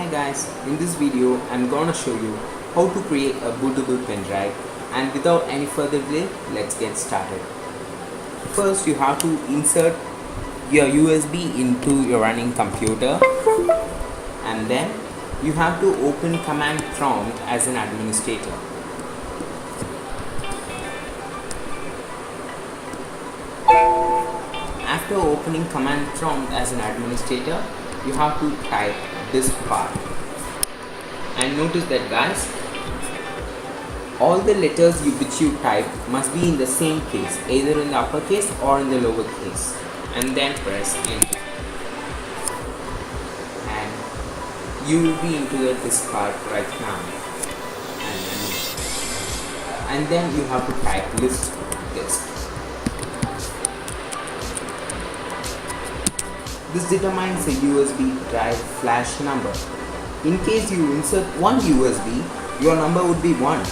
Hi guys, in this video I'm gonna show you how to create a bootable pen drive, and without any further delay, let's get started. First you have to insert your USB into your running computer, and then you have to open command prompt as an administrator. After opening command prompt as an administrator, you have to type this part. And notice that guys, all the letters which you type must be in the same case, either in the uppercase or in the lower case. And then press enter. And you will be into this part right now. And then you have to type list disk. This determines the USB drive flash number. In case you insert one USB, your number would be 1.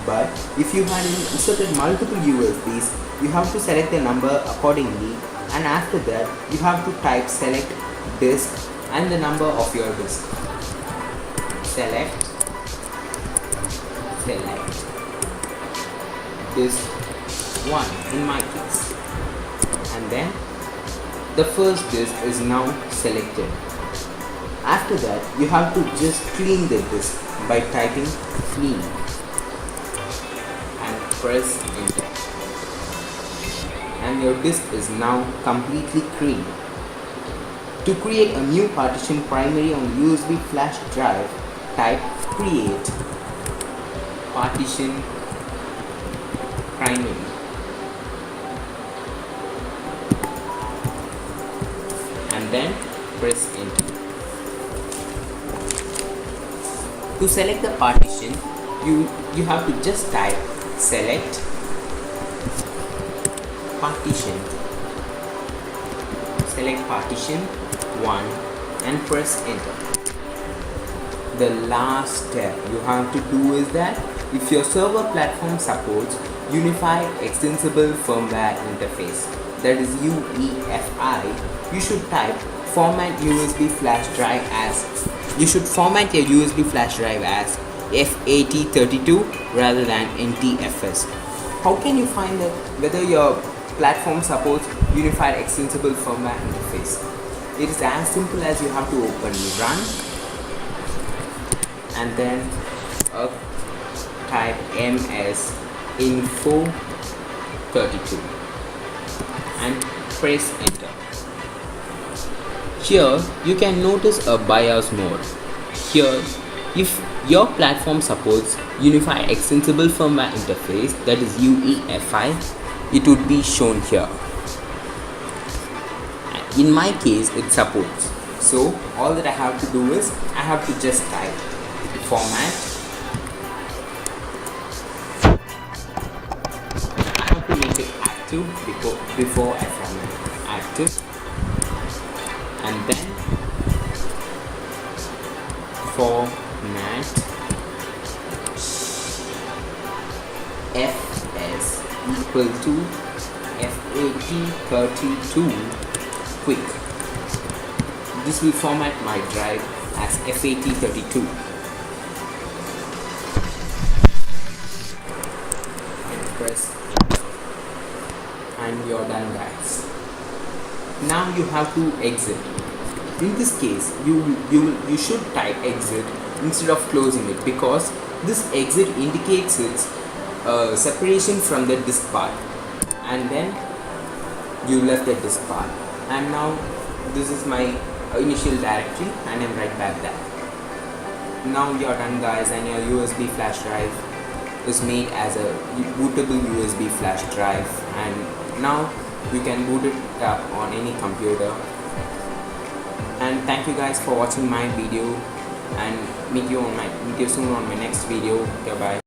But if you had inserted multiple USBs, you have to select the number accordingly, and after that you have to type select disk and the number of your disk. Select disk 1 in my case, and then the first disk is now selected. After that, you have to just clean the disk by typing clean and press enter. And your disk is now completely clean. To create a new partition primary on USB flash drive, type create partition primary. And then press enter. To select the partition, you have to just type select partition. Select partition 1 and press enter. The last step you have to do is that if your server platform supports Unified Extensible Firmware Interface, that is UEFI, you should type format USB flash drive as format your USB flash drive as FAT32 rather than NTFS. How can you find out whether your platform supports Unified Extensible Firmware Interface? It is as simple as you have to open run and then type ms info 32 and press enter. Here you can notice a BIOS mode. Here, if your platform supports Unified Extensible Firmware Interface, that is UEFI, it would be shown here. In my case, it supports. So all that I have to do is I have to just type format. I have to make it active before I format active. And then format fs equal to FAT32 quick. This will format my drive as FAT32. And press enter. And you're done guys. Now you have to exit. In this case, you should type exit instead of closing it, because this exit indicates its separation from the disk part, and then you left the disk part. And now this is my initial directory, and I'm right back there. Now you're done guys, and your USB flash drive is made as a bootable USB flash drive, and now you can boot it up on any computer. And thank you guys for watching my video, and meet you soon on my next video. Goodbye.